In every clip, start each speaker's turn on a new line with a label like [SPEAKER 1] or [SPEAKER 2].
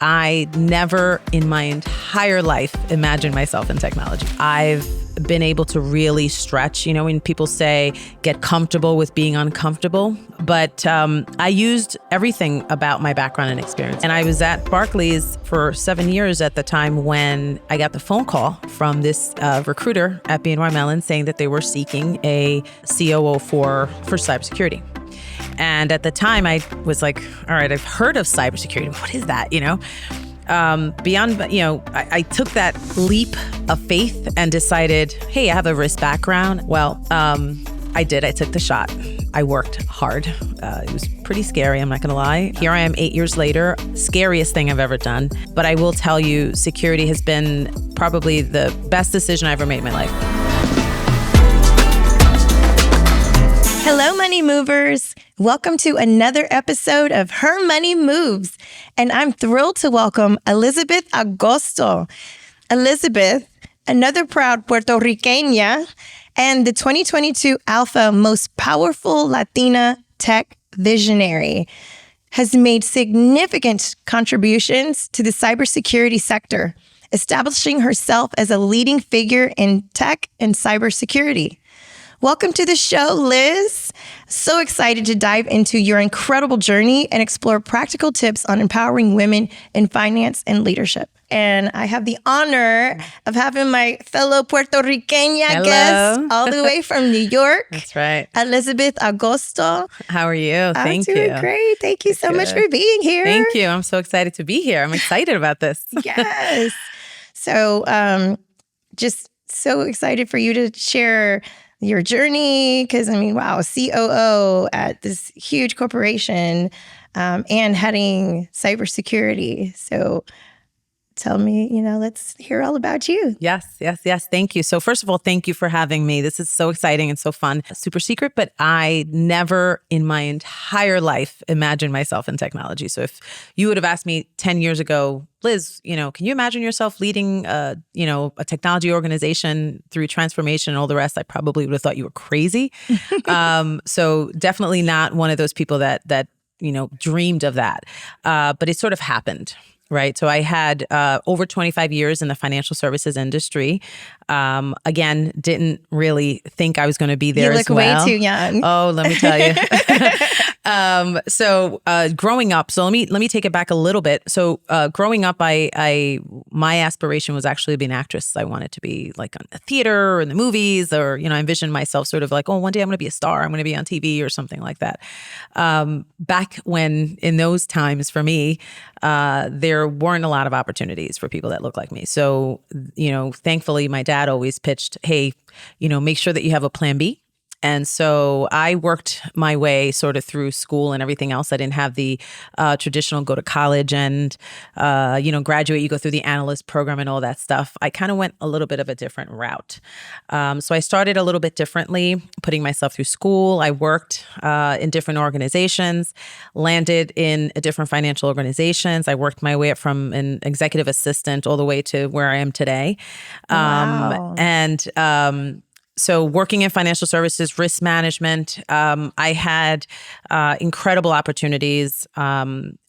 [SPEAKER 1] I never in my entire life imagined myself in technology. I've been able to really stretch, when people say get comfortable with being uncomfortable. But I used everything about my background and experience. And I was at Barclays for 7 years at the time when I got the phone call from this recruiter at BNY Mellon saying that they were seeking a COO for cybersecurity. And at the time, I was like, all right, I've heard of cybersecurity. What is that, I took that leap of faith and decided, hey, I have a risk background. Well, I did. I took the shot. I worked hard. It was pretty scary, I'm not going to lie. Here I am 8 years later, scariest thing I've ever done. But I will tell you, security has been probably the best decision I ever made in my life.
[SPEAKER 2] Hello, Money Movers. Welcome to another episode of Her Money Moves. And I'm thrilled to welcome Elizabeth Agosto. Elizabeth, another proud Puerto Riqueña and the 2022 ALPFA Most Powerful Latina Tech Visionary, has made significant contributions to the cybersecurity sector, establishing herself as a leading figure in tech and cybersecurity. Welcome to the show, Liz. So excited to dive into your incredible journey and explore practical tips on empowering women in finance and leadership. And I have the honor of having my fellow Puerto Riqueña guest all the way from New York.
[SPEAKER 1] That's right.
[SPEAKER 2] Elizabeth Agosto.
[SPEAKER 1] How are you? Thank you.
[SPEAKER 2] I'm doing great. Thank you so much for being here.
[SPEAKER 1] Thank you. I'm so excited to be here. I'm excited about this.
[SPEAKER 2] Yes. So just so excited for you to share your journey, because wow, COO at this huge corporation and heading cybersecurity. So tell me, let's hear all about you.
[SPEAKER 1] Yes. Thank you. So first of all, thank you for having me. This is so exciting and so fun. Super secret, but I never in my entire life imagined myself in technology. So if you would have asked me 10 years ago, Liz, can you imagine yourself leading, a technology organization through transformation and all the rest? I probably would have thought you were crazy. So definitely not one of those people that dreamed of that. But it sort of happened. Right. So I had over 25 years in the financial services industry. Again, didn't really think I was going to be there as well.
[SPEAKER 2] You look way too young.
[SPEAKER 1] Oh, let me tell you. So growing up, so let me take it back a little bit. So growing up, my aspiration was actually to be an actress. I wanted to be like on the theater or in the movies, or I envisioned myself sort of like, oh, one day I'm going to be a star. I'm going to be on TV or something like that. Back when in those times for me, there weren't a lot of opportunities for people that look like me. So thankfully, my dad always pitched, hey, make sure that you have a plan B. And so I worked my way sort of through school and everything else. I didn't have the traditional go to college and, graduate, you go through the analyst program and all that stuff. I kind of went a little bit of a different route. So I started a little bit differently, putting myself through school. I worked in different organizations, landed in different financial organizations. I worked my way up from an executive assistant all the way to where I am today.
[SPEAKER 2] Wow.
[SPEAKER 1] So working in financial services, risk management, I had incredible opportunities.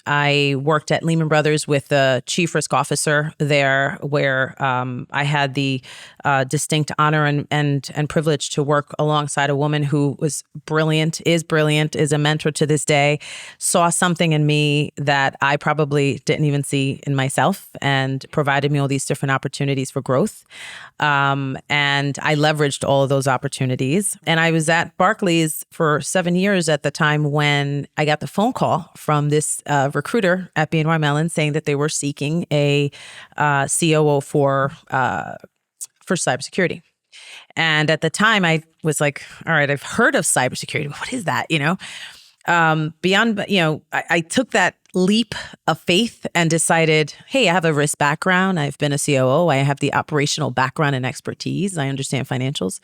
[SPEAKER 1] I worked at Lehman Brothers with the chief risk officer there, where I had the distinct honor and privilege to work alongside a woman who was brilliant, is a mentor to this day, saw something in me that I probably didn't even see in myself, and provided me all these different opportunities for growth. And I leveraged all of those opportunities. And I was at Barclays for 7 years at the time when I got the phone call from this recruiter at BNY Mellon saying that they were seeking a COO for cybersecurity. And at the time, I was like, all right, I've heard of cybersecurity. What is that? I took that leap of faith and decided, hey, I have a risk background. I've been a COO. I have the operational background and expertise. I understand financials.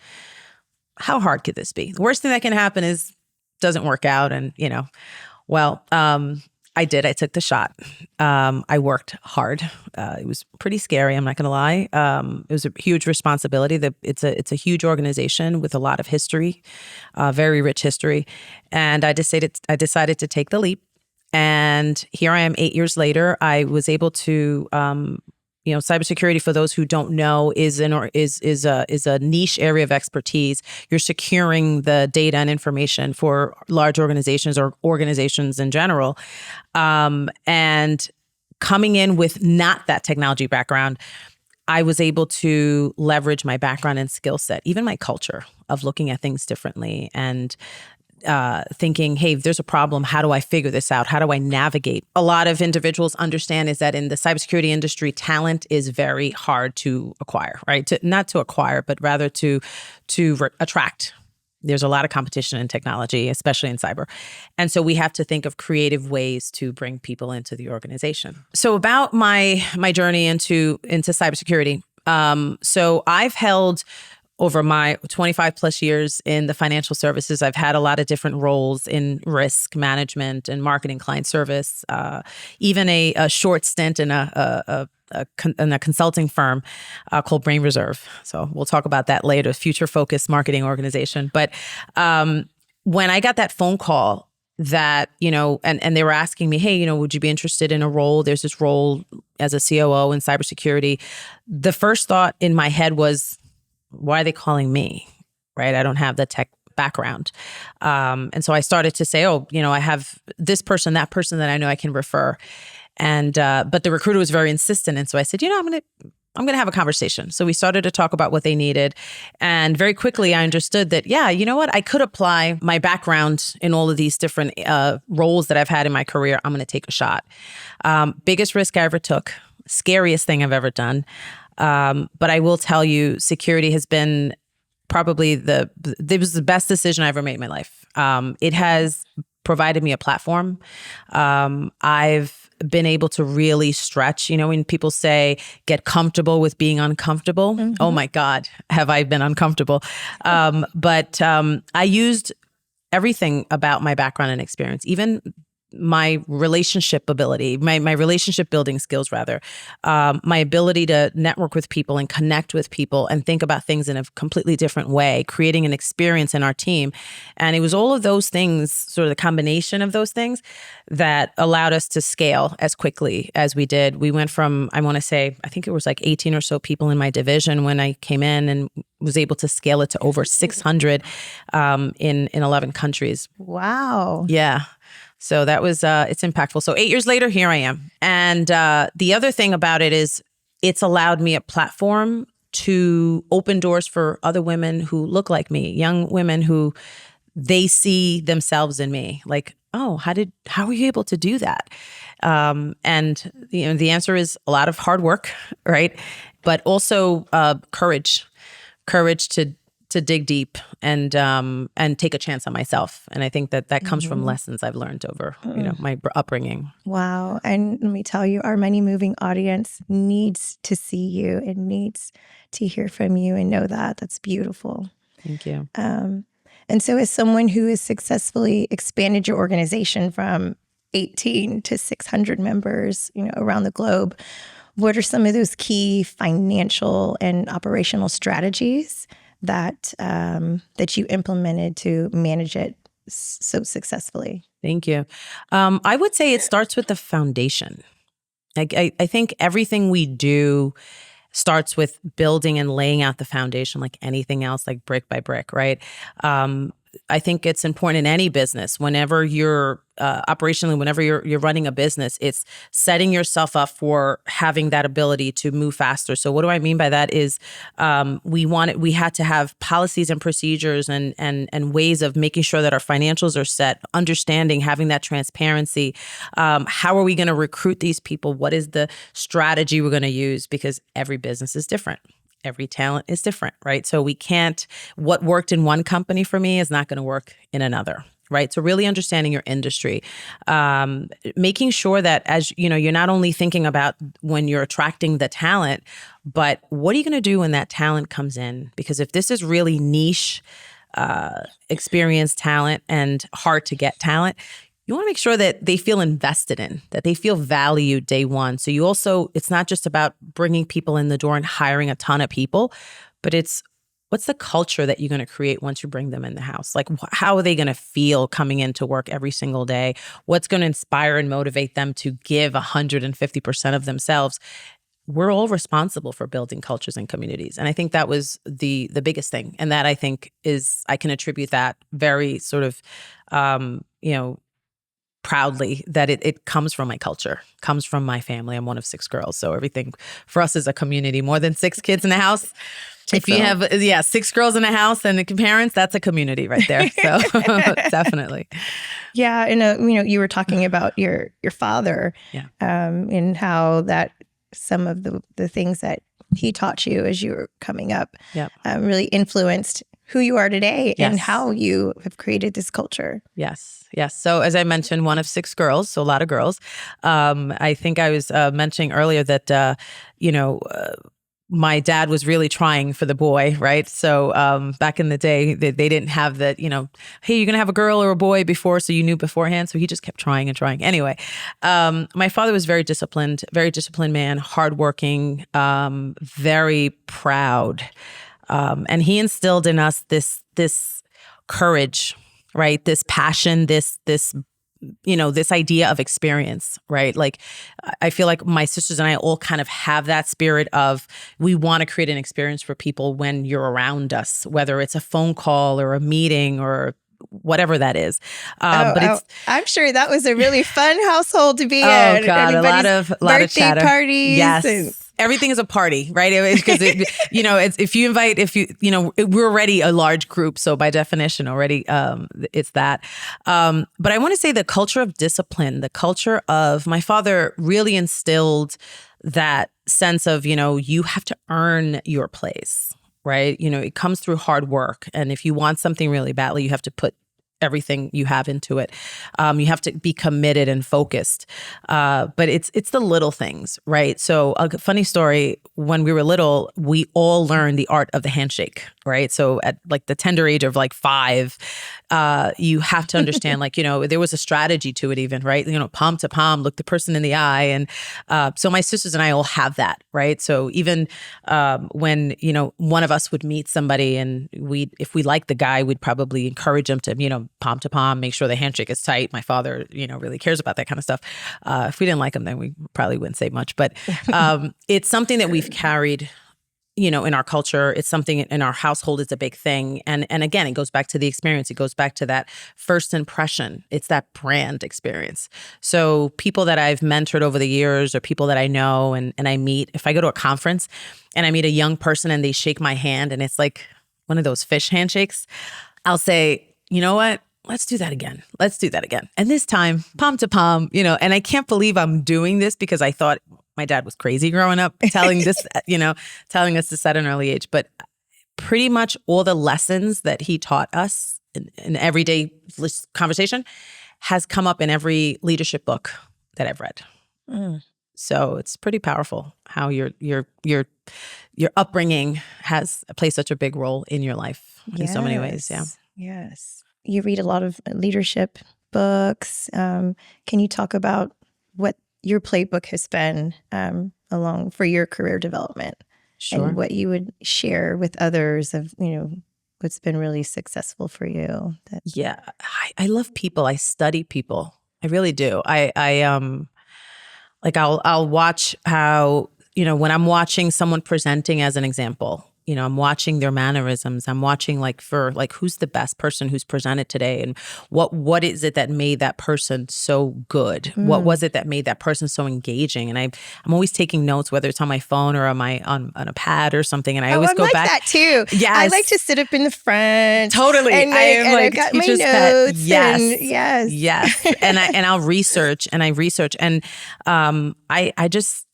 [SPEAKER 1] How hard could this be? The worst thing that can happen is it doesn't work out. And, I did. I took the shot. I worked hard. It was pretty scary, I'm not going to lie. It was a huge responsibility. It's a huge organization with a lot of history, very rich history. And I decided to take the leap And here I am 8 years later. I was able to, cybersecurity, for those who don't know, is a niche area of expertise. You're securing the data and information for large organizations or organizations in general. And coming in with not that technology background, I was able to leverage my background and skill set, even my culture of looking at things differently and thinking, hey, if there's a problem, how do I figure this out? How do I navigate? A lot of individuals understand is that in the cybersecurity industry, talent is very hard to acquire, right? Not to acquire, but rather to attract. There's a lot of competition in technology, especially in cyber. And so we have to think of creative ways to bring people into the organization. So about my journey into cybersecurity. So I've held, over my 25 plus years in the financial services, I've had a lot of different roles in risk management and marketing, client service, even a short stint in a consulting firm called Brain Reserve. So we'll talk about that later, future-focused marketing organization. But when I got that phone call that, and they were asking me, hey, would you be interested in a role? There's this role as a COO in cybersecurity. The first thought in my head was, why are they calling me, right? I don't have the tech background. And so I started to say, I have this person, that person that I know I can refer. And, but the recruiter was very insistent. And so I said, I'm going to have a conversation. So we started to talk about what they needed. And very quickly I understood that, I could apply my background in all of these different roles that I've had in my career. I'm going to take a shot. Biggest risk I ever took, scariest thing I've ever done. But I will tell you, security has been probably it was the best decision I ever made in my life. It has provided me a platform. I've been able to really stretch, when people say, get comfortable with being uncomfortable. Mm-hmm. Oh my God, have I been uncomfortable? But I used everything about my background and experience, even my relationship ability, my relationship building skills, rather, my ability to network with people and connect with people and think about things in a completely different way, creating an experience in our team. And it was all of those things, sort of the combination of those things, that allowed us to scale as quickly as we did. We went from, I think it was like 18 or so people in my division when I came in, and was able to scale it to over 600 in 11 countries.
[SPEAKER 2] Wow.
[SPEAKER 1] Yeah. So that was, it's impactful. So 8 years later, here I am. And the other thing about it is it's allowed me a platform to open doors for other women who look like me, young women who they see themselves in me. Like, oh, how were you able to do that? And the answer is a lot of hard work, right? But also courage to dig deep and take a chance on myself. And I think that comes from lessons I've learned over, my upbringing.
[SPEAKER 2] Wow. And let me tell you, our Money Moving audience needs to see you and needs to hear from you and know that. That's beautiful.
[SPEAKER 1] Thank you.
[SPEAKER 2] And so as someone who has successfully expanded your organization from 18 to 600 members, around the globe, what are some of those key financial and operational strategies that you implemented to manage it so successfully?
[SPEAKER 1] Thank you. I would say it starts with the foundation. I think everything we do starts with building and laying out the foundation, like anything else, like brick by brick, right? I think it's important in any business. Whenever you're operationally, whenever you're running a business, it's setting yourself up for having that ability to move faster. So what do I mean by that is we had to have policies and procedures and ways of making sure that our financials are set, understanding, having that transparency. How are we going to recruit these people? What is the strategy we're going to use? Because every business is different. Every talent is different, right? So what worked in one company for me is not going to work in another, right? So really understanding your industry, making sure that you're not only thinking about when you're attracting the talent, but what are you going to do when that talent comes in? Because if this is really niche, experienced talent and hard to get talent, you want to make sure that they feel invested in, that they feel valued day one. So it's not just about bringing people in the door and hiring a ton of people, but it's what's the culture that you're going to create once you bring them in the house? Like, how are they going to feel coming into work every single day? What's going to inspire and motivate them to give 150% of themselves? We're all responsible for building cultures and communities. And I think that was the biggest thing. And that I think I can attribute that very sort of, proudly, that it comes from my culture, comes from my family. I'm one of 6 girls. So everything for us is a community. More than 6 kids in the house. If you have, 6 girls in a house and the parents, that's a community right there. So definitely.
[SPEAKER 2] Yeah. And, you were talking about your father, and how that some of the things that he taught you as you were coming up really influenced who you are today and how you have created this culture.
[SPEAKER 1] Yes. So as I mentioned, one of 6 girls, so a lot of girls. I think I was mentioning earlier that, my dad was really trying for the boy, right? So back in the day, they didn't have that, hey, you're going to have a girl or a boy before, so you knew beforehand. So he just kept trying and trying. Anyway, my father was very disciplined man, hardworking, very proud. And he instilled in us this courage, right? This passion, this idea of experience, right? Like, I feel like my sisters and I all kind of have that spirit of, we want to create an experience for people when you're around us, whether it's a phone call or a meeting or whatever that is. But
[SPEAKER 2] I'm sure that was a really fun household to be in.
[SPEAKER 1] Oh God,
[SPEAKER 2] Everybody's
[SPEAKER 1] a lot of chatter.
[SPEAKER 2] Parties.
[SPEAKER 1] Yes. Everything is a party, right? Because we're already a large group. So by definition already, it's that. But I want to say the culture of discipline, the culture of, my father really instilled that sense of, you have to earn your place, right? It comes through hard work. And if you want something really badly, you have to put everything you have into it. You have to be committed and focused. But it's the little things, right? So a funny story, when we were little, we all learned the art of the handshake, right? So at like the tender age of like 5, you have to understand, there was a strategy to it even, right? Palm to palm, look the person in the eye. And so my sisters and I all have that, right? So even when, one of us would meet somebody and if we liked the guy, we'd probably encourage them to, palm to palm, make sure the handshake is tight. My father, really cares about that kind of stuff. If we didn't like him, then we probably wouldn't say much. But it's something that we've carried, in our culture. It's something in our household. It's a big thing. And again, it goes back to the experience. It goes back to that first impression. It's that brand experience. So people that I've mentored over the years or people that I know and I meet, if I go to a conference and I meet a young person and they shake my hand and it's like one of those fish handshakes, I'll say, you know what? Let's do that again. And this time, palm to palm, and I can't believe I'm doing this because I thought my dad was crazy growing up, telling us this at an early age. But pretty much all the lessons that he taught us in everyday conversation has come up in every leadership book that I've read. So it's pretty powerful how your upbringing plays such a big role in your life in so many ways. Yeah.
[SPEAKER 2] Yes. You read a lot of leadership books. Can you talk about what your playbook has been along for your career development?
[SPEAKER 1] Sure.
[SPEAKER 2] And what you would share with others of, what's been really successful for you?
[SPEAKER 1] Yeah. I love people. I study people. I really do. I'll watch how, when I'm watching someone presenting as an example, I'm watching their mannerisms. I'm watching who's the best person who's presented today and what is it that made that person so good? What was it that made that person so engaging? And I'm always taking notes, whether it's on my phone or on a pad or something. And I always go back.
[SPEAKER 2] I like that too.
[SPEAKER 1] Yes.
[SPEAKER 2] I like to sit up in the front.
[SPEAKER 1] Totally.
[SPEAKER 2] I've got my notes.
[SPEAKER 1] Yes. And I'll research and I just,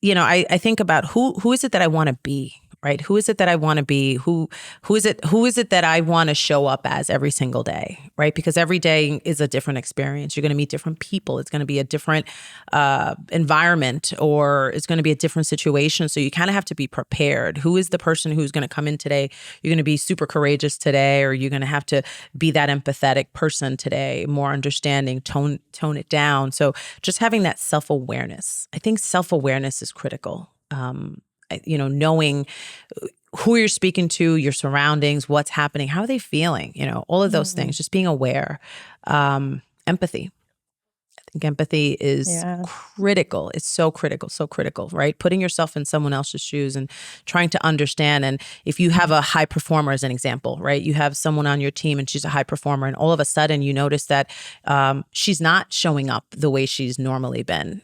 [SPEAKER 1] I think about who is it that I want to be? Right? Who is it that I want to be? Who is it that I want to show up as every single day? Right? Because every day is a different experience. You're going to meet different people. It's going to be a different environment, or it's going to be a different situation. So you kind of have to be prepared. Who is the person who's going to come in today? You're going to be super courageous today, or you're going to have to be that empathetic person today, more understanding, tone it down. So just having that self-awareness. I think self-awareness is critical. Knowing who you're speaking to, your surroundings, what's happening, how are they feeling, all of those things, just being aware. Empathy. I think empathy is critical. It's so critical, right? Putting yourself in someone else's shoes and trying to understand. And if you have a high performer as an example, right? You have someone on your team and she's a high performer and all of a sudden you notice that she's not showing up the way she's normally been.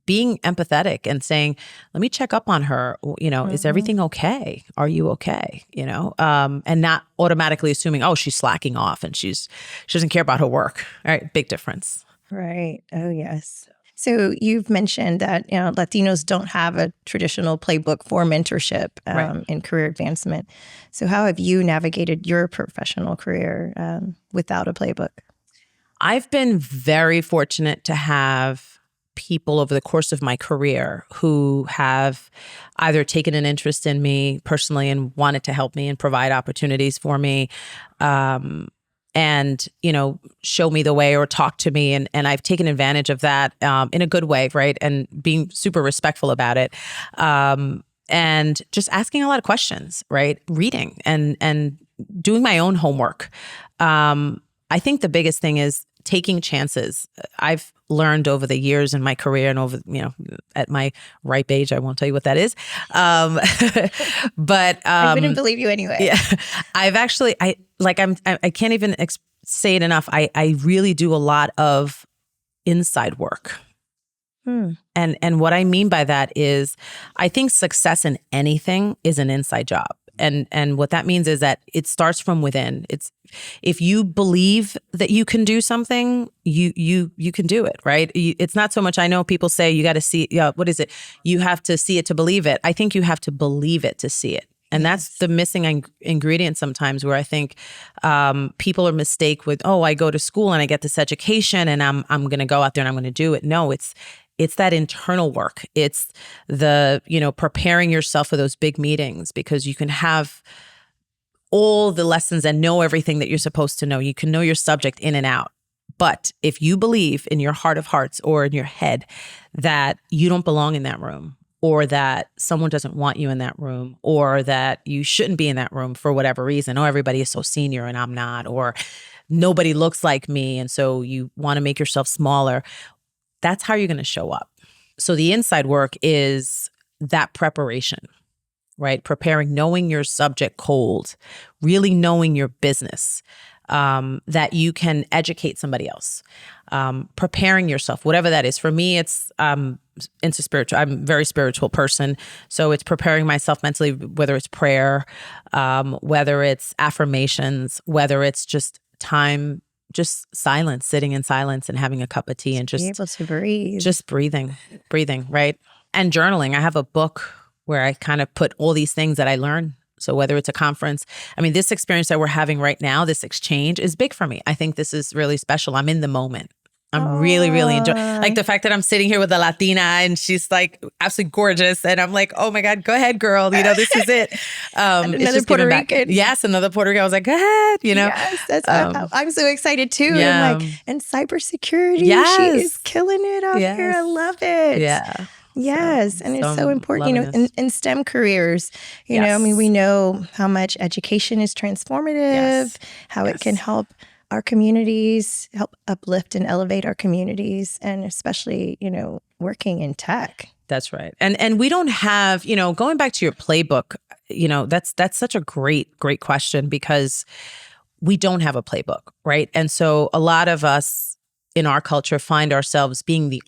[SPEAKER 1] Being empathetic and saying, let me check up on her, is everything okay? Are you okay? And not automatically assuming, oh, she's slacking off and she doesn't care about her work. All right. Big difference.
[SPEAKER 2] Right. Oh, yes. So you've mentioned that Latinos don't have a traditional playbook for mentorship and career advancement. So how have you navigated your professional career without a playbook?
[SPEAKER 1] I've been very fortunate to have people over the course of my career who have either taken an interest in me personally and wanted to help me and provide opportunities for me, and, show me the way or talk to me. And I've taken advantage of that in a good way, right? And being super respectful about it. And just asking a lot of questions, right? Reading and doing my own homework. I think the biggest thing is taking chances. I've learned over the years in my career and over, at my ripe age, I won't tell you what that is. But
[SPEAKER 2] I wouldn't believe you anyway.
[SPEAKER 1] Yeah, I've actually, I can't even say it enough. I really do a lot of inside work. And what I mean by that is I think success in anything is an inside job. And what that means is that it starts from within. It's if you believe that you can do something, you can do it, right? It's not so much. I know people say you got to see. What is it? You have to see it to believe it. I think you have to believe it to see it, and that's the missing ingredient sometimes. Where I think people are mistake with, oh, I go to school and I get this education, and I'm going to go out there and I'm going to do it. No, it's that internal work. It's the, preparing yourself for those big meetings because you can have all the lessons and know everything that you're supposed to know. You can know your subject in and out. But if you believe in your heart of hearts or in your head that you don't belong in that room, or that someone doesn't want you in that room, or that you shouldn't be in that room for whatever reason, oh, everybody is so senior and I'm not, or nobody looks like me, and so you want to make yourself smaller, that's how you're going to show up. So the inside work is that preparation, right? Preparing, knowing your subject cold, really knowing your business, that you can educate somebody else, preparing yourself, whatever that is. For me, it's into spiritual. I'm a very spiritual person. So it's preparing myself mentally, whether it's prayer, whether it's affirmations, whether it's just time, just silence, sitting in silence and having a cup of tea and just
[SPEAKER 2] be able to breathe.
[SPEAKER 1] Just breathing, right? And journaling. I have a book where I kind of put all these things that I learn. So whether it's a conference, this experience that we're having right now, this exchange is big for me. I think this is really special. I'm in the moment. I'm really, really enjoying like the fact that I'm sitting here with a Latina and she's like absolutely gorgeous. And I'm like, oh my God, go ahead, girl. This is it.
[SPEAKER 2] Another Puerto Rican.
[SPEAKER 1] Yes, another Puerto Rican. I was like, go ahead,
[SPEAKER 2] Yes, I'm so excited too.
[SPEAKER 1] Yeah.
[SPEAKER 2] And cybersecurity, she is killing it out here. I love it.
[SPEAKER 1] Yeah.
[SPEAKER 2] Yes. And it's so important, in STEM careers, we know how much education is transformative, how it can help our communities, help uplift and elevate our communities, and especially, working in tech.
[SPEAKER 1] That's right. And we don't have, going back to your playbook, that's such a great question because we don't have a playbook, right? And so a lot of us in our culture find ourselves being the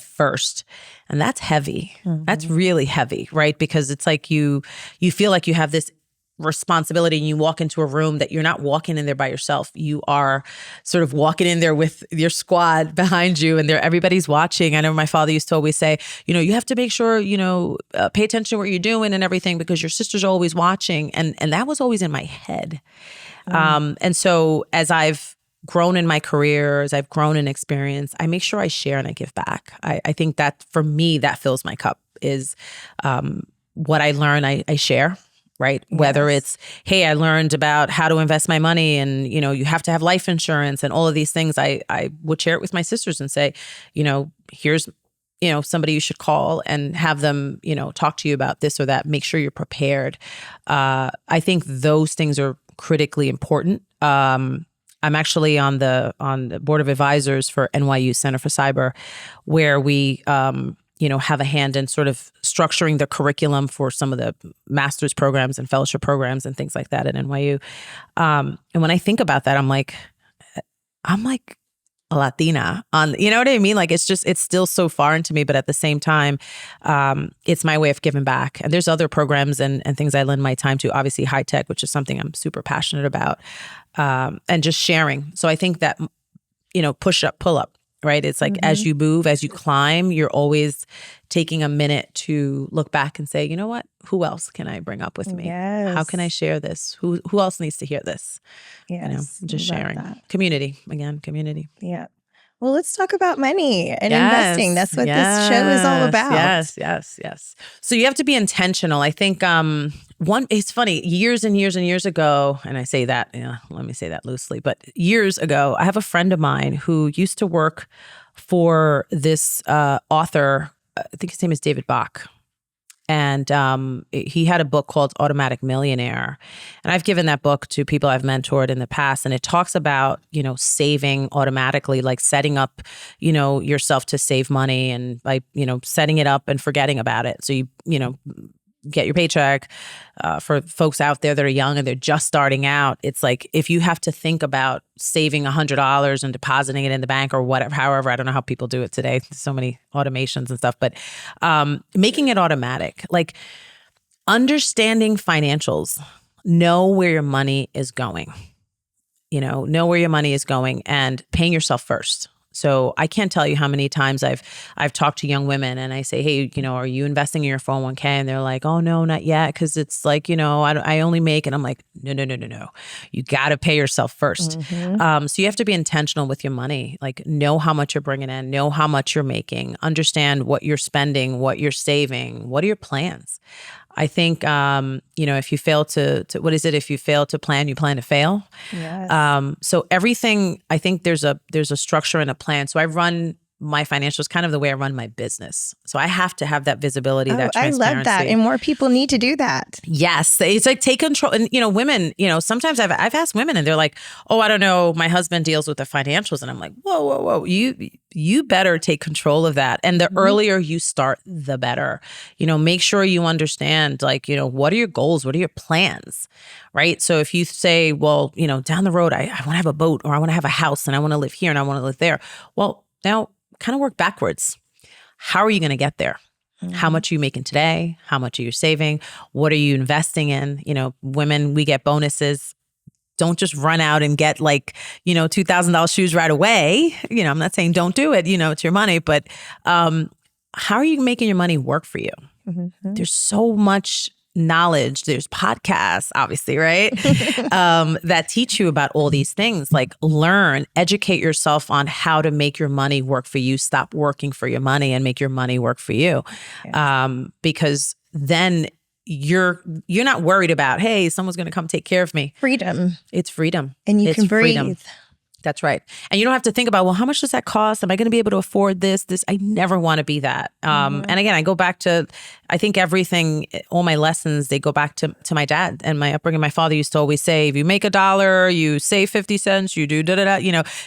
[SPEAKER 1] first. And that's heavy. Mm-hmm. That's really heavy, right? Because it's like you feel like you have this responsibility and you walk into a room that you're not walking in there by yourself. You are sort of walking in there with your squad behind you and everybody's watching. I know my father used to always say, you have to make sure, pay attention to what you're doing and everything because your sister's always watching. And that was always in my head. And so as I've grown in my career, as I've grown in experience, I make sure I share and I give back. I think that for me, that fills my cup is what I learn, I share. Right? Yes. Whether it's, hey, I learned about how to invest my money and, you have to have life insurance and all of these things, I would share it with my sisters and say, here's somebody you should call and have them, talk to you about this or that. Make sure you're prepared. I think those things are critically important. I'm actually on the board of advisors for NYU Center for Cyber, where we, have a hand in sort of structuring the curriculum for some of the master's programs and fellowship programs and things like that at NYU. And when I think about that, I'm like a Latina you know what I mean? Like, it's still so foreign to me, but at the same time, it's my way of giving back. And there's other programs and things I lend my time to, obviously high tech, which is something I'm super passionate about, and just sharing. So I think that, push up, pull up, right? It's like, as you move, as you climb, you're always taking a minute to look back and say, you know what, who else can I bring up with me?
[SPEAKER 2] Yes.
[SPEAKER 1] How can I share this? Who else needs to hear this?
[SPEAKER 2] Yes.
[SPEAKER 1] Just sharing.
[SPEAKER 2] That.
[SPEAKER 1] Community.
[SPEAKER 2] Yeah. Well, let's talk about money and investing. That's what this show is all about.
[SPEAKER 1] Yes. So you have to be intentional. I think it's funny, years and years and years ago, and I say that, let me say that loosely, but years ago, I have a friend of mine who used to work for this author, I think his name is David Bach. And he had a book called Automatic Millionaire. And I've given that book to people I've mentored in the past. And it talks about, saving automatically, like setting up, yourself to save money and by, setting it up and forgetting about it. So you get your paycheck. For folks out there that are young and they're just starting out, it's like, if you have to think about saving $100 and depositing it in the bank or whatever, however, I don't know how people do it today. There's so many automations and stuff, but making it automatic, like understanding financials, know where your money is going, know where your money is going and paying yourself first. So I can't tell you how many times I've talked to young women and I say, hey, are you investing in your 401k? And they're like, oh, no, not yet. Because it's like, I only make, and I'm like, no. You got to pay yourself first. So you have to be intentional with your money, like know how much you're bringing in, know how much you're making, understand what you're spending, what you're saving, what are your plans? I think, if you fail to what is it? If you fail to plan, you plan to fail.
[SPEAKER 2] Yes.
[SPEAKER 1] So everything, I think there's a structure and a plan. So I run my financials kind of the way I run my business. So I have to have that visibility, that transparency.
[SPEAKER 2] I love that. And more people need to do that.
[SPEAKER 1] Yes. It's like take control. And, women, sometimes I've asked women and they're like, oh, I don't know, my husband deals with the financials. And I'm like, whoa. You better take control of that. And the earlier you start, the better. Make sure you understand, like, what are your goals? What are your plans? Right. So if you say, well, down the road, I want to have a boat or I want to have a house and I want to live here and I want to live there. Well, now kind of work backwards. How are you going to get there? How much are you making today? How much are you saving? What are you investing in? Women, we get bonuses. Don't just run out and get like, $2,000 shoes right away. I'm not saying don't do it, it's your money, but how are you making your money work for you? There's so much knowledge. There's podcasts, obviously, right? That teach you about all these things. Like learn, educate yourself on how to make your money work for you. Stop working for your money and make your money work for you. Yes. Because then you're not worried about, hey, someone's going to come take care of me.
[SPEAKER 2] Freedom.
[SPEAKER 1] It's freedom.
[SPEAKER 2] And you can breathe.
[SPEAKER 1] Freedom. That's right. And you don't have to think about, well, how much does that cost? Am I going to be able to afford this? I never want to be that. And again, I go back to, I think everything, all my lessons, they go back to my dad and my upbringing. My father used to always say, if you make $1, you save 50 cents, you do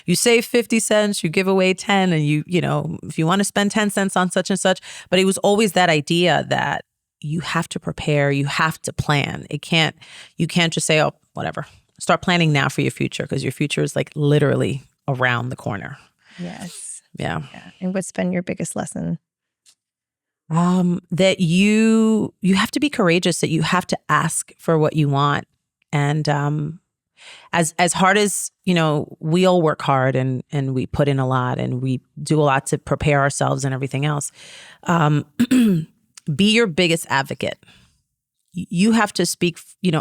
[SPEAKER 1] you save 50 cents, you give away 10 and you if you want to spend 10 cents on such and such. But it was always that idea that you have to prepare, you have to plan. You can't just say, oh, whatever. Start planning now for your future because your future is like literally around the corner.
[SPEAKER 2] Yes.
[SPEAKER 1] Yeah.
[SPEAKER 2] And what's been your biggest lesson?
[SPEAKER 1] That you have to be courageous, that you have to ask for what you want. And as hard as, we all work hard and we put in a lot and we do a lot to prepare ourselves and everything else. Be your biggest advocate. You have to speak,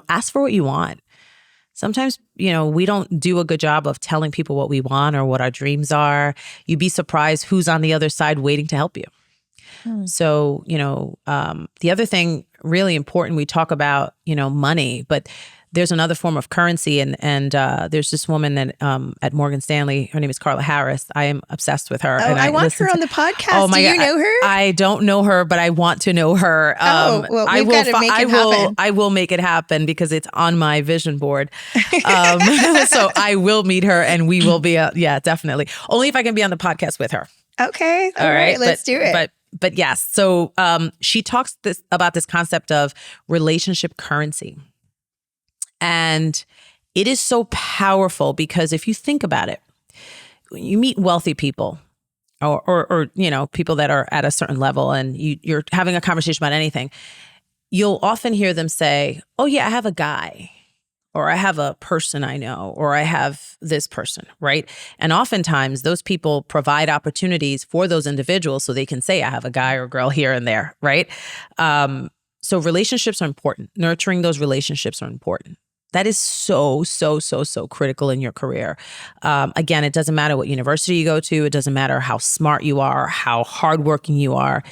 [SPEAKER 1] ask for what you want. Sometimes, we don't do a good job of telling people what we want or what our dreams are. You'd be surprised who's on the other side waiting to help you. So, the other thing really important, we talk about, money, but there's another form of currency, and there's this woman that at Morgan Stanley. Her name is Carla Harris. I am obsessed with her.
[SPEAKER 2] Oh,
[SPEAKER 1] and
[SPEAKER 2] I want her on the podcast. Do you know her?
[SPEAKER 1] I don't know her, but I want to know her.
[SPEAKER 2] Well, we've got to make it happen.
[SPEAKER 1] I will make it happen because it's on my vision board. So I will meet her, and we will be. Definitely. Only if I can be on the podcast with her.
[SPEAKER 2] Okay. All right. Let's do it.
[SPEAKER 1] But yes. So she talks about this concept of relationship currency. And it is so powerful because if you think about it, when you meet wealthy people or people that are at a certain level and you're having a conversation about anything, you'll often hear them say, oh yeah, I have a guy, or I have a person I know, or I have this person, right? And oftentimes those people provide opportunities for those individuals so they can say, I have a guy or girl here and there, right? So relationships are important. Nurturing those relationships are important. That is so critical in your career. Again, it doesn't matter what university you go to. It doesn't matter how smart you are, how hardworking you are.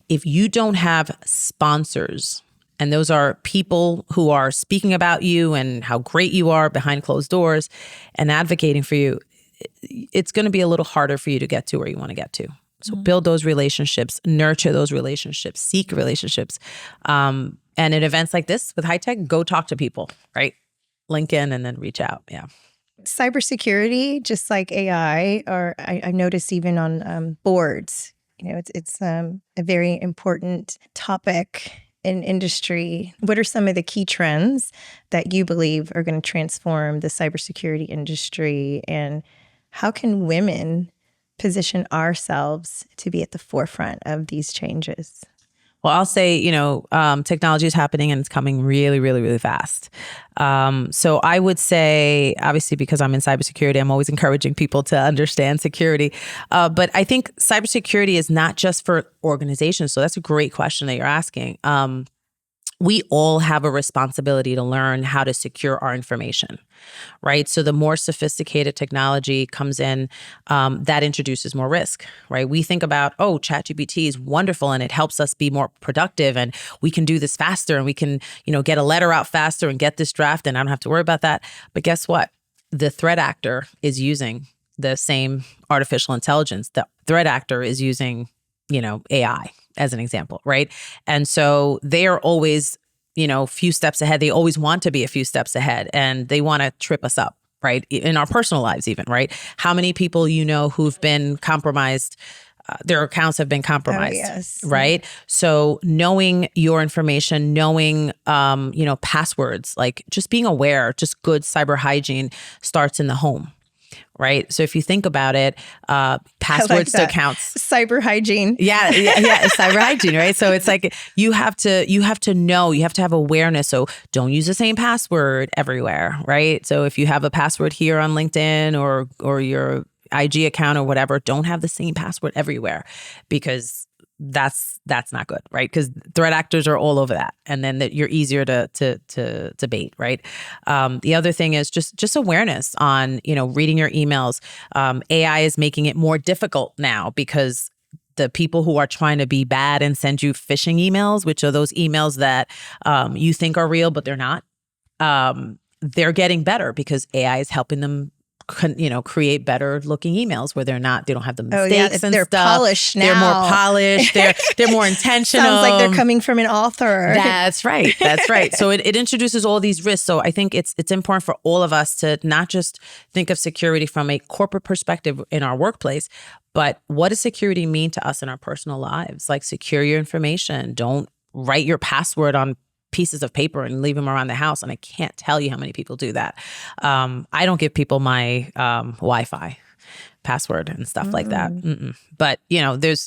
[SPEAKER 1] If you don't have sponsors, and those are people who are speaking about you and how great you are behind closed doors and advocating for you, it's going to be a little harder for you to get to where you want to get to. So build those relationships, nurture those relationships, seek relationships. And at events like this with high tech, go talk to people, right? Link in and then reach out. Yeah.
[SPEAKER 2] Cybersecurity, just like AI, or I've noticed even on boards, it's a very important topic in industry. What are some of the key trends that you believe are going to transform the cybersecurity industry, and how can women position ourselves to be at the forefront of these changes?
[SPEAKER 1] Well, I'll say, technology is happening and it's coming really, really, really fast. So I would say, obviously, because I'm in cybersecurity, I'm always encouraging people to understand security. But I think cybersecurity is not just for organizations. So that's a great question that you're asking. We all have a responsibility to learn how to secure our information, right? So the more sophisticated technology comes in, that introduces more risk, right? We think about, ChatGPT is wonderful and it helps us be more productive and we can do this faster and we can, get a letter out faster and get this draft and I don't have to worry about that. But guess what? The threat actor is using the same artificial intelligence. The threat actor is using, AI. As an example, right? And so they are always, few steps ahead. They always want to be a few steps ahead and they want to trip us up, right? In our personal lives even, right? How many people who've been compromised, their accounts have been compromised,
[SPEAKER 2] yes.
[SPEAKER 1] Right? So knowing your information, knowing, passwords, like just being aware, just good cyber hygiene starts in the home. Right. So if you think about it, passwords still counts.
[SPEAKER 2] Cyber hygiene.
[SPEAKER 1] Yeah. Cyber hygiene. Right. So it's like you have to know, you have to have awareness. So don't use the same password everywhere. Right. So if you have a password here on LinkedIn or your IG account or whatever, don't have the same password everywhere because that's not good, right? Because threat actors are all over that, and then you're easier to bait, right? The other thing is just awareness on reading your emails. AI is making it more difficult now because the people who are trying to be bad and send you phishing emails, which are those emails that you think are real but they're not. They're getting better because AI is helping them create better looking emails where they don't have the mistakes and
[SPEAKER 2] they're
[SPEAKER 1] stuff.
[SPEAKER 2] Polished now.
[SPEAKER 1] They're more polished. They're more intentional.
[SPEAKER 2] Sounds like they're coming from an author.
[SPEAKER 1] That's right. So it introduces all these risks. So I think it's important for all of us to not just think of security from a corporate perspective in our workplace, but what does security mean to us in our personal lives? Like secure your information. Don't write your password on pieces of paper and leave them around the house. And I can't tell you how many people do that. I don't give people my Wi-Fi password and stuff like that. But there's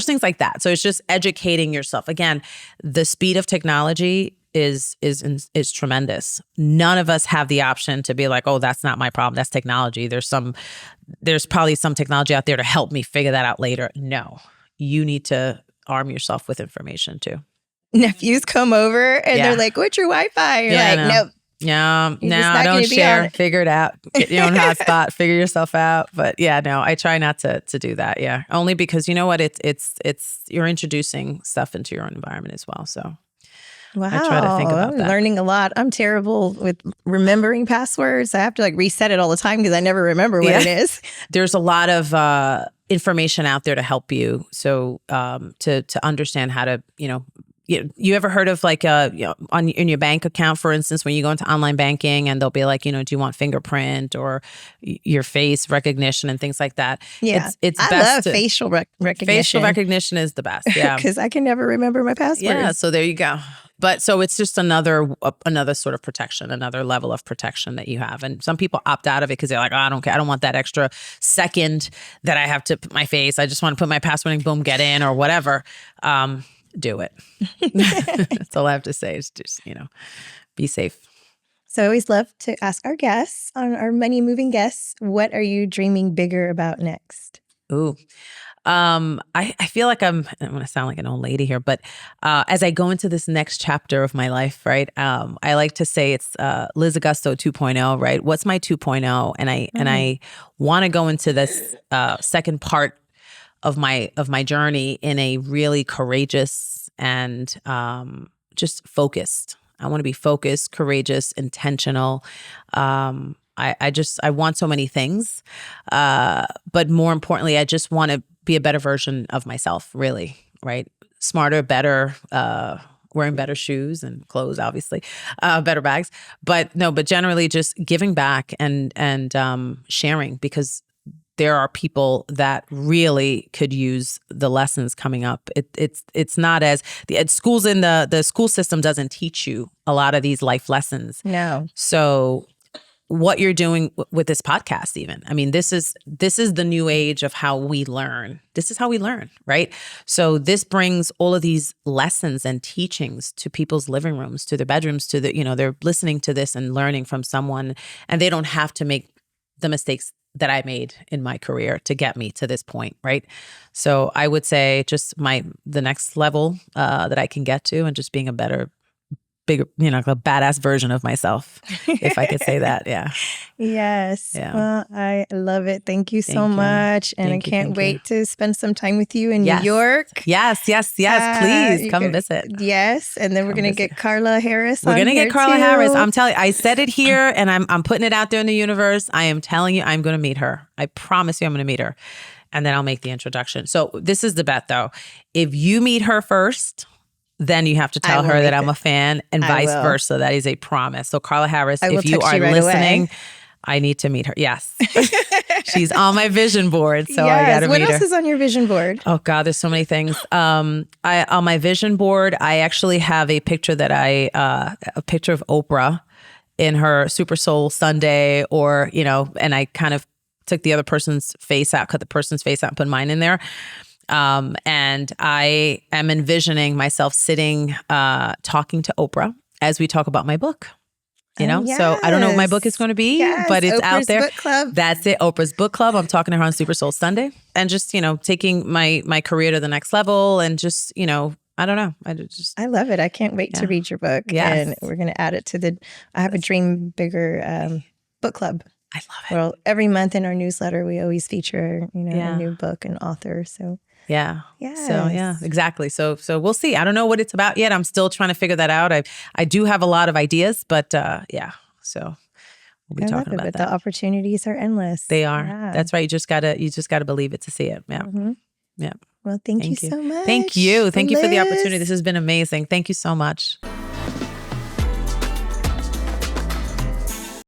[SPEAKER 1] things like that. So it's just educating yourself. Again, the speed of technology is tremendous. None of us have the option to be like, oh, that's not my problem. That's technology. There's probably some technology out there to help me figure that out later. No, you need to arm yourself with information too.
[SPEAKER 2] Nephews come over and they're like, what's your Wi-Fi? You're like, nope.
[SPEAKER 1] Yeah, no, I don't share. Figure it out. Get your own hotspot. Figure yourself out. But yeah, no, I try not to do that. Yeah, only because you know what? It's you're introducing stuff into your own environment as well. So
[SPEAKER 2] Wow.
[SPEAKER 1] I try to think about
[SPEAKER 2] I'm
[SPEAKER 1] that.
[SPEAKER 2] learning a lot. I'm terrible with remembering passwords. I have to like reset it all the time because I never remember what it is.
[SPEAKER 1] There's a lot of information out there to help you. So to understand how to, you ever heard of like in your bank account, for instance, when you go into online banking and they'll be like, do you want fingerprint or your face recognition and things like that?
[SPEAKER 2] Yeah.
[SPEAKER 1] It's
[SPEAKER 2] I
[SPEAKER 1] best
[SPEAKER 2] love facial recognition.
[SPEAKER 1] Facial recognition is the best. Yeah.
[SPEAKER 2] Because I can never remember my passwords.
[SPEAKER 1] Yeah. So there you go. But so it's just another sort of protection, another level of protection that you have. And some people opt out of it because they're like, oh, I don't care. I don't want that extra second that I have to put my face. I just want to put my password and boom, get in or whatever. Do it. That's all I have to say is just, be safe.
[SPEAKER 2] So I always love to ask our guests, on our money moving guests, what are you dreaming bigger about next?
[SPEAKER 1] Ooh. I feel like I'm going to sound like an old lady here, but as I go into this next chapter of my life, right, I like to say it's Liz Agosto 2.0, right? What's my 2.0? And I want to go into this second part of my journey in a really courageous and just focused. I want to be focused, courageous, intentional. I want so many things, but more importantly, I just want to be a better version of myself, really, right? Smarter, better, wearing better shoes and clothes, obviously, better bags. But generally just giving back and sharing, because there are people that really could use the lessons coming up. It's not as the schools in the school system doesn't teach you a lot of these life lessons.
[SPEAKER 2] No.
[SPEAKER 1] So what you're doing with this podcast, even, I mean, this is the new age of how we learn. This is how we learn, right? So this brings all of these lessons and teachings to people's living rooms, to their bedrooms, to they're listening to this and learning from someone, and they don't have to make the mistakes that I made in my career to get me to this point, right? So I would say just the next level that I can get to, and just being a better, bigger, a badass version of myself, if I could say that. Yeah.
[SPEAKER 2] Yes.
[SPEAKER 1] Yeah.
[SPEAKER 2] Well, I love it. Thank you so much. And I can't wait to spend some time with you in New York.
[SPEAKER 1] Yes. Please come visit.
[SPEAKER 2] Yes. And then we're going to get Carla Harris.
[SPEAKER 1] We're going to get Carla Harris. I'm telling you, I said it here and I'm putting it out there in the universe. I am telling you, I'm going to meet her. I promise you I'm going to meet her. And then I'll make the introduction. So this is the bet though. If you meet her first, then you have to tell her that I'm a fan, and vice versa. That is a promise. So Carla Harris, if you are listening, I need to meet her. Yes. She's on my vision board. So I got to meet her.
[SPEAKER 2] What else is on your vision board?
[SPEAKER 1] Oh God, there's so many things. On my vision board, I actually have a picture a picture of Oprah in her Super Soul Sunday, or, and I kind of took the other person's face out, cut the person's face out and put mine in there. And I am envisioning myself sitting, talking to Oprah as we talk about my book,
[SPEAKER 2] Yes.
[SPEAKER 1] So I don't know what my book is going to be, but it's
[SPEAKER 2] Oprah's
[SPEAKER 1] out there.
[SPEAKER 2] Book Club.
[SPEAKER 1] That's it. Oprah's Book Club. I'm talking to her on Super Soul Sunday, and just, taking my career to the next level, and just, I don't know.
[SPEAKER 2] I love it. I can't wait to read your book.
[SPEAKER 1] Yes.
[SPEAKER 2] And we're going to add it to I have a Dream Bigger book club.
[SPEAKER 1] I love it.
[SPEAKER 2] Well, every month in our newsletter, we always feature, a new book and author. So
[SPEAKER 1] yeah.
[SPEAKER 2] Yes.
[SPEAKER 1] So yeah, exactly. So we'll see. I don't know what it's about yet. I'm still trying to figure that out. I do have a lot of ideas, but so we'll be talking about
[SPEAKER 2] that.
[SPEAKER 1] The
[SPEAKER 2] opportunities are endless.
[SPEAKER 1] They are.
[SPEAKER 2] Yeah.
[SPEAKER 1] That's right. You just gotta believe it to see it. Yeah.
[SPEAKER 2] Mm-hmm.
[SPEAKER 1] Yeah.
[SPEAKER 2] Well, thank you so much.
[SPEAKER 1] Thank you. Thank you for the
[SPEAKER 2] Liz.
[SPEAKER 1] opportunity. This has been amazing. Thank you so much.